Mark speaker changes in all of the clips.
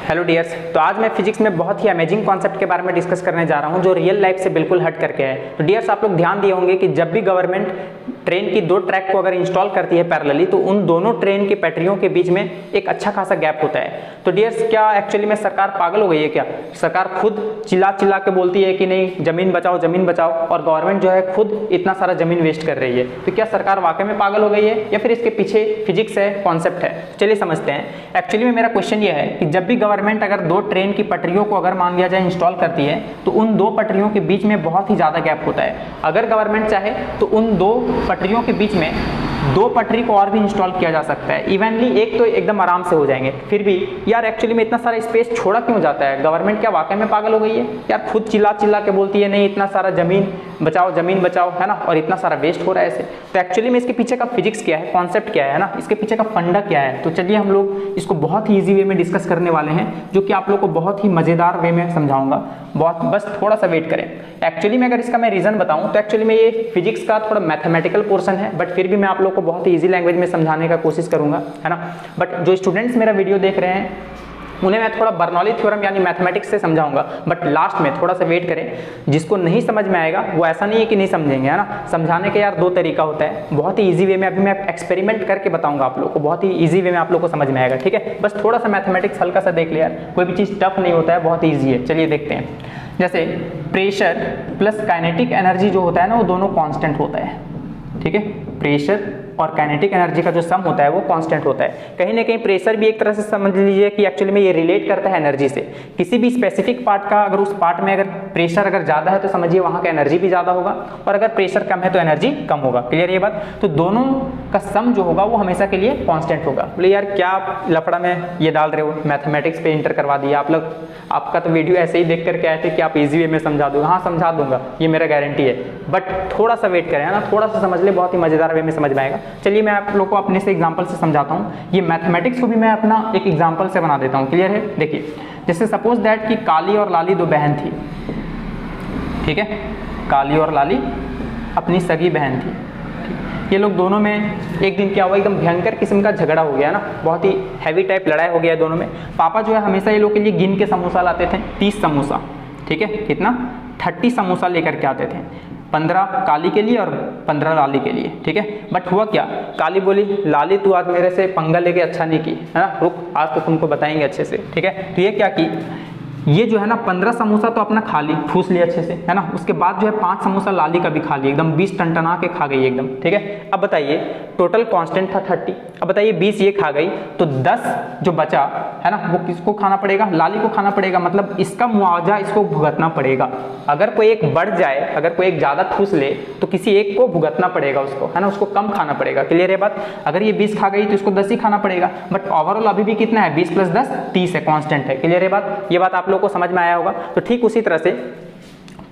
Speaker 1: Hello dears, तो आज मैं फिजिक्स में बहुत ही अमेजिंग कॉन्सेप्ट के बारे में डिस्कस करने जा रहा हूं जो रियल लाइफ से बिल्कुल हट करके है। तो डियर्स, आप लोग ध्यान दिए होंगे कि जब भी गवर्नमेंट ट्रेन की दो ट्रैक को अगर इंस्टॉल करती है पैरेलली, तो उन दोनों ट्रेन की पटरियों के बीच में एक अच्छा खासा गैप होता है। तो डियर्स, क्या एक्चुअली में सरकार पागल हो गई है क्या? सरकार खुद चिल्ला चिल्ला के बोलती है कि नहीं जमीन बचाओ जमीन बचाओ, और गवर्नमेंट जो है खुद इतना सारा जमीन वेस्ट कर रही है। तो क्या सरकार वाकई में पागल हो गई है या फिर इसके पीछे फिजिक्स है, कॉन्सेप्ट है? चलिए समझते हैं। एक्चुअली में मेरा क्वेश्चन ये है कि जब भी गवर्नमेंट अगर दो ट्रेन की पटरियों को अगर मान लिया जाए इंस्टॉल करती है, तो उन दो पटरियों के बीच में बहुत ही ज़्यादा गैप होता है। अगर गवर्नमेंट चाहे तो उन दो पटरियों के बीच में दो पटरी को और भी इंस्टॉल किया जा सकता है इवनली, एक तो एकदम आराम से हो जाएंगे। फिर भी यार एक्चुअली में इतना सारा स्पेस छोड़ा क्यों जाता है? गवर्नमेंट क्या वाकई में पागल हो गई है यार? खुद चिल्ला चिल्ला के बोलती है नहीं इतना सारा जमीन बचाओ, है ना, और इतना सारा वेस्ट हो रहा है ऐसे। तो एक्चुअली में इसके पीछे का फिजिक्स क्या है, कॉन्सेप्ट क्या है ना, इसके पीछे का फंडा क्या है? तो चलिए हम लोग इसको बहुत ही ईजी वे में डिस्कस करने वाले हैं, जो कि आप लोग को बहुत ही मजेदार वे में समझाऊंगा। बस थोड़ा सा वेट करें। एक्चुअली में अगर इसका मैं रीजन बताऊं तो एक्चुअली में ये फिजिक्स का थोड़ा मैथमेटिकल पोर्शन है, बट फिर भी मैं आप लोग को बहुत ही ईजी लैंग्वेज में समझाने का कोशिश करूंगा, है ना। बट जो स्टूडेंट्स मेरा वीडियो देख रहे हैं उन्हें मैं थोड़ा बर्नौली थ्योरम यानी मैथमेटिक्स से समझाऊंगा, बट लास्ट में थोड़ा सा वेट करें। जिसको नहीं समझ में आएगा वो ऐसा नहीं है कि नहीं समझेंगे, है ना। समझाने का यार दो तरीका होता है, बहुत ही इजी वे में अभी मैं एक्सपेरिमेंट करके बताऊंगा आप लोग को, बहुत ही इजी वे में आप लोग को समझ में आएगा, ठीक है। बस थोड़ा सा मैथमेटिक्स हल्का सा देख लिया, कोई भी चीज़ टफ नहीं होता है, बहुत ईजी है। चलिए देखते हैं। जैसे प्रेशर प्लस काइनेटिक एनर्जी जो होता है ना, वो दोनों कांस्टेंट होता है, ठीक है। प्रेशर और काइनेटिक एनर्जी का जो सम होता है वो कांस्टेंट होता है। कहीं ना कहीं प्रेशर भी एक तरह से समझ लीजिए कि एक्चुअली में ये रिलेट करता है एनर्जी से। किसी भी स्पेसिफिक पार्ट का अगर उस पार्ट में अगर प्रेशर अगर ज़्यादा है तो समझिए वहाँ का एनर्जी भी ज़्यादा होगा, और अगर प्रेशर कम है तो एनर्जी कम होगा। क्लियर ये बात? तो दोनों का सम जो होगा वो हमेशा के लिए कॉन्स्टेंट होगा। बोले यार क्या आप लफड़ा में ये डाल रहे हो, मैथमेटिक्स पे इंटर करवा दिया आप लोग। आपका तो वीडियो ऐसे ही देख करके आए थे कि आप ईजी वे में समझा दूंगा। हाँ समझा दूंगा, ये मेरा गारंटी है, बट थोड़ा सा वेट करें, है ना, थोड़ा सा समझ ले, बहुत ही मजेदार वे में समझ में आएगा। चलिए मैं आप लोग को अपने से एग्जांपल से समझाता हूँ। ये मैथमेटिक्स को भी मैं अपना एक एग्जांपल से बना देता हूँ। क्लियर है? देखिए, जैसे सपोज दैट कि काली और लाली दो बहन थी, ठीक है। काली और लाली अपनी सगी बहन थी। ये लोग दोनों में एक दिन क्या हुआ, एकदम भयंकर किस्म का झगड़ा हो गया ना, बहुत ही हैवी टाइप लड़ाई हो गया दोनों में। पापा जो है हमेशा ये लोग के लिए गिन के समोसा लाते थे, 30 समोसा, ठीक है। कितना? 30 समोसा लेकर के आते थे, 15 काली के लिए और 15 लाली के लिए, ठीक है। बट हुआ क्या, काली बोली लाली तू आज मेरे से पंगा लेके अच्छा नहीं की, है ना, रुक आज तो तुमको बताएंगे अच्छे से, ठीक है। तो ये क्या की, ये जो है ना 15 समोसा तो अपना खा ली, ठूस लिया अच्छे से, है ना। उसके बाद जो है 5 समोसा लाली का भी खा ली, एकदम 20 टनटना के खा गई एकदम, ठीक है। अब बताइए टोटल कांस्टेंट था 30, अब बताइए 20 ये खा गई तो 10 जो बचा है ना वो किसको खाना पड़ेगा? लाली को खाना पड़ेगा। मतलब इसका मुआवजा इसको भुगतना पड़ेगा। अगर कोई एक बढ़ जाए, अगर कोई एक ज़्यादा ठूस ले तो किसी एक को भुगतना पड़ेगा उसको, है ना, उसको कम खाना पड़ेगा। क्लियर है बात? अगर ये 20 खा गई तो इसको 10 ही खाना पड़ेगा, बट ओवरऑल अभी भी कितना है, 20 + 10 30 है, कॉन्स्टेंट है। क्लियर है बात? ये बात आप लोग को समझ में आया होगा। तो ठीक उसी तरह से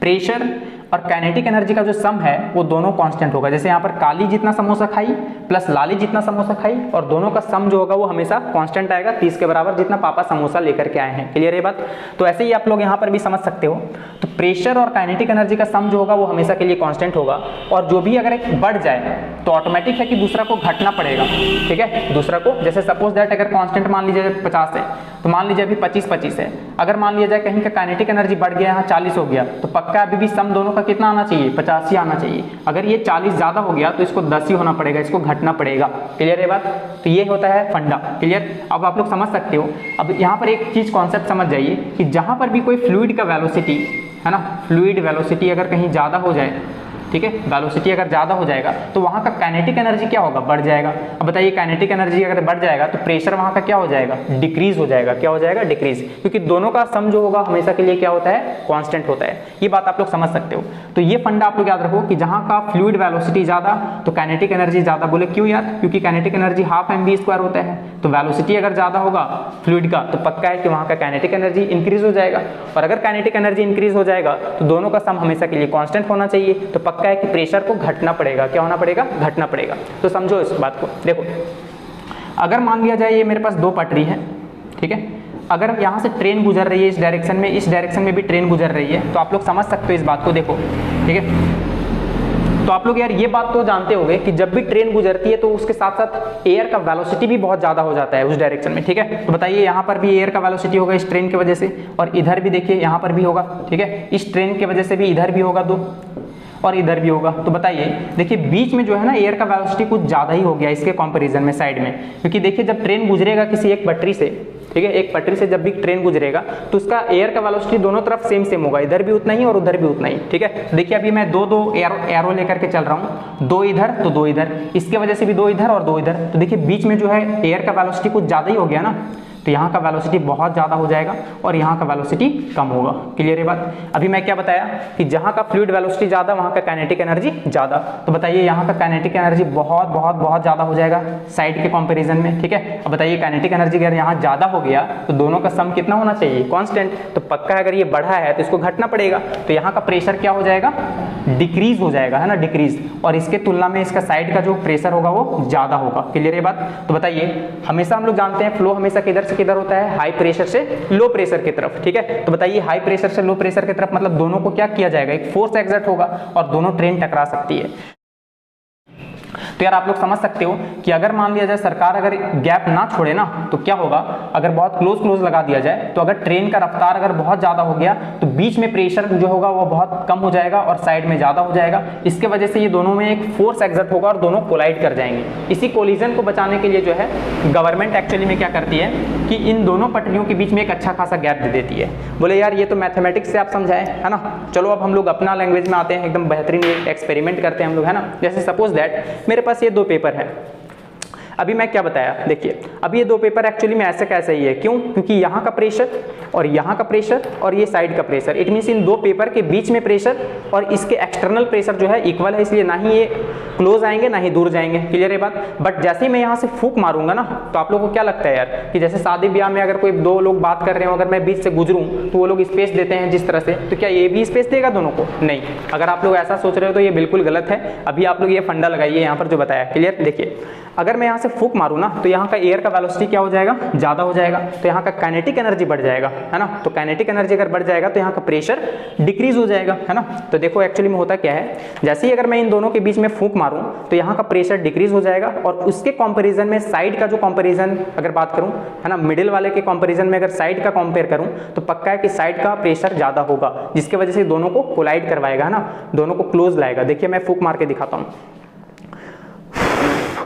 Speaker 1: प्रेशर और काइनेटिक एनर्जी का जो सम है वो दोनों कांस्टेंट होगा। जैसे यहाँ पर काली जितना समोसा खाई प्लस लाली जितना समोसा खाई, और दोनों का सम जो होगा वो हमेशा कांस्टेंट आएगा, 30 के बराबर, जितना पापा समोसा लेकर के आए हैं। क्लियर है बात? तो ऐसे ही आप लोग यहाँ पर भी समझ सकते हो। तो प्रेशर और काइनेटिक एनर्जी का सम जो होगा वो हमेशा के लिए कांस्टेंट होगा, और जो भी अगर एक बढ़ जाए तो ऑटोमेटिक है कि दूसरा को घटना पड़ेगा, ठीक है। दूसरा को, जैसे सपोज दैट अगर कांस्टेंट मान लीजिए 50 है तो मान लीजिए अभी 25 है। अगर मान लिया जाए कहीं का काइनेटिक एनर्जी बढ़ गया, यहाँ 40 हो गया, तो पक्का अभी भी सम दोनों का कितना आना चाहिए? 50 ही आना चाहिए। अगर ये 40 ज़्यादा हो गया तो इसको 10 ही होना पड़ेगा, इसको घटना पड़ेगा। क्लियर है बात? तो ये होता है फंडा। क्लियर? अब आप लोग समझ सकते हो। अब यहाँ पर एक चीज़ कॉन्सेप्ट समझ जाइए कि जहाँ पर भी कोई फ्लूइड का वेलोसिटी, है ना, फ्लूइड वेलोसिटी अगर कहीं ज़्यादा हो जाए, ठीक है, वेलोसिटी अगर ज़्यादा हो जाएगा तो वहाँ का काइनेटिक एनर्जी क्या होगा? बढ़ जाएगा। अब बताइए काइनेटिक एनर्जी अगर बढ़ जाएगा तो प्रेशर वहाँ का क्या हो जाएगा? डिक्रीज हो जाएगा। क्या हो जाएगा? डिक्रीज, क्योंकि दोनों का सम जो होगा हमेशा के लिए क्या होता है? कांस्टेंट होता है। ये बात आप लोग समझ सकते हो। तो ये फंडा आप लोग याद रखो कि जहाँ का फ्लूइड वेलोसिटी ज़्यादा तो काइनेटिक एनर्जी ज़्यादा। बोले क्यों यार? क्योंकि काइनेटिक एनर्जी ½ mv² होता है, तो वेलोसिटी अगर ज़्यादा होगा फ्लूइड का तो पक्का है कि वहाँ का काइनेटिक एनर्जी इंक्रीज हो जाएगा, और अगर काइनेटिक एनर्जी इंक्रीज हो जाएगा तो दोनों का सम हमेशा के लिए कांस्टेंट होना चाहिए, तो पक्का है कि प्रेशर को घटना पड़ेगा। क्या होना पड़ेगा? घटना पड़ेगा। तो समझो इस बात को। देखो, अगर मान लिया जाए ये मेरे पास दो पटरी है, ठीक है। अगर यहाँ से ट्रेन गुजर रही है इस डायरेक्शन में, इस डायरेक्शन में भी ट्रेन गुजर रही है, तो आप लोग समझ सकते हो इस बात को। देखो, ठीक है, तो आप लोग यार ये बात तो जानते होंगे कि जब भी ट्रेन गुजरती है तो उसके साथ साथ एयर का वेलोसिटी भी बहुत ज़्यादा हो जाता है उस डायरेक्शन में, ठीक है। तो बताइए यहाँ पर भी एयर का वेलोसिटी होगा इस ट्रेन की वजह से, और इधर भी देखिए यहाँ पर भी होगा, ठीक है। इस ट्रेन की वजह से भी इधर भी होगा दो, और इधर भी होगा। तो बताइए देखिए बीच में जो है ना एयर का वेलोसिटी कुछ ज़्यादा ही हो गया इसके कंपैरिजन में साइड में, क्योंकि देखिए जब ट्रेन गुजरेगा किसी एक पटरी से, ठीक है, एक पटरी से जब भी ट्रेन गुजरेगा तो उसका एयर का वेलोसिटी दोनों तरफ सेम सेम होगा, इधर भी उतना ही और उधर भी उतना ही, ठीक है। देखिए अभी मैं दो एरो लेकर के चल रहा हूँ, दो इधर तो दो इधर, इसके वजह से भी दो इधर और दो इधर। तो देखिए बीच में जो है एयर का वेलोसिटी कुछ ज़्यादा ही हो गया ना, तो यहाँ का वेलोसिटी बहुत ज़्यादा हो जाएगा और यहाँ का वेलोसिटी कम होगा। क्लियर है बात। अभी मैं क्या बताया कि जहाँ का फ्लूइड वेलोसिटी ज़्यादा वहाँ का काइनेटिक एनर्जी ज़्यादा। तो बताइए यहाँ का काइनेटिक एनर्जी बहुत बहुत बहुत ज़्यादा हो जाएगा साइड के कंपैरिजन में, ठीक है। अब बताइए काइनेटिक एनर्जी अगर यहाँ ज़्यादा हो गया तो दोनों का सम कितना होना चाहिए, कांस्टेंट। तो पक्का अगर ये बढ़ा है तो इसको घटना पड़ेगा, तो यहाँ का प्रेशर क्या हो जाएगा, डिक्रीज हो जाएगा, है ना, डिक्रीज। और इसके तुलना में इसका साइड का जो प्रेशर होगा वो ज़्यादा होगा। क्लियर है बात। तो बताइए हमेशा हम लोग जानते हैं फ्लो हमेशा किधर से किधर होता है, हाई प्रेशर से लो प्रेशर की तरफ, ठीक है। तो बताइए हाई प्रेशर से लो प्रेशर की तरफ मतलब दोनों को क्या किया जाएगा, एक फोर्स एक्सर्ट होगा और दोनों ट्रेन टकरा सकती है। तो यार आप लोग समझ सकते हो कि अगर मान लिया जाए सरकार अगर गैप ना छोड़े ना तो क्या होगा, अगर बहुत क्लोज लगा दिया जाए तो अगर ट्रेन का रफ्तार अगर बहुत ज़्यादा हो गया तो बीच में प्रेशर जो होगा वो बहुत कम हो जाएगा और साइड में ज़्यादा हो जाएगा। इसके वजह से ये दोनों में एक फोर्स एक्सर्ट होगा और दोनों कोलाइड कर जाएंगे। इसी कोलिजन को बचाने के लिए जो है गवर्नमेंट एक्चुअली में क्या करती है कि इन दोनों पटरियों के बीच में एक अच्छा खासा गैप दे देती है। बोले यार ये तो मैथमेटिक्स से आप समझाएं, है ना, चलो अब हम लोग अपना लैंग्वेज में आते हैं, एकदम बेहतरीन एक्सपेरिमेंट करते हैं हम लोग, है ना। जैसे सपोज दैट मेरे पास ये दो पेपर है। अभी मैं क्या बताया, देखिए अभी ये दो पेपर एक्चुअली में ऐसे कैसे ही है, क्यों, क्योंकि यहाँ का प्रेशर और यहाँ का प्रेशर और ये साइड का प्रेशर, इट मीन्स इन दो पेपर के बीच में प्रेशर और इसके एक्सटर्नल प्रेशर जो है इक्वल है, इसलिए ना ही ये क्लोज आएंगे ना ही दूर जाएंगे। क्लियर है बात। बट जैसे ही मैं यहाँ से फूंक मारूंगा ना तो आप लोगों को क्या लगता है यार कि जैसे शादी ब्याह में अगर कोई दो लोग बात कर रहे हो, अगर मैं बीच से गुजरूं तो वो लोग स्पेस देते हैं जिस तरह से, तो क्या ये भी स्पेस देगा दोनों को? नहीं। अगर आप लोग ऐसा सोच रहे हो तो ये बिल्कुल गलत है। अभी आप लोग ये फंडा लगाइए यहाँ पर जो बताया। क्लियर। देखिए अगर मैं यहाँ से फूंक मारूं ना तो यहाँ का एयर का वेलोसिटी क्या हो जाएगा, ज़्यादा हो जाएगा, तो यहाँ का काइनेटिक एनर्जी बढ़ जाएगा, है ना। तो काइनेटिक एनर्जी अगर बढ़ जाएगा तो यहाँ का प्रेशर डिक्रीज हो जाएगा, है ना। तो देखो एक्चुअली में होता क्या है, जैसे ही अगर मैं इन दोनों के बीच में फूंक मारूं तो यहाँ का प्रेशर डिक्रीज हो जाएगा और उसके कंपैरिजन में साइड का जो कंपैरिजन अगर बात करूं, है ना, मिडिल वाले के कंपैरिजन में अगर साइड का कंपेयर करूं तो पक्का है कि साइड का प्रेशर ज़्यादा होगा, जिसकी वजह से दोनों को कोलाइड करवाएगा, है ना, दोनों को क्लोज लाएगा। देखिए मैं फूंक मार के दिखाता हूँ,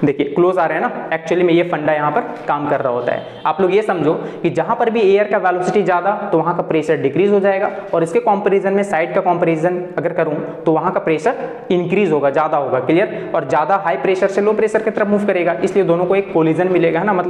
Speaker 1: देखिए क्लोज आ रहे हैं ना। एक्चुअली में ये फंडा यहाँ पर काम कर रहा होता है। आप लोग ये समझो कि जहां पर भी एयर का वेलोसिटी ज्यादा तो वहां का प्रेशर डिक्रीज हो जाएगा और इसके कंपैरिजन में साइड का कंपैरिजन अगर करूं तो वहां का प्रेशर इंक्रीज होगा, ज्यादा होगा। क्लियर। और ज्यादा हाई प्रेशर से लो प्रेशर की तरफ मूव करेगा, इसलिए दोनों को एक कोलिजन मिलेगा, है ना, मतलब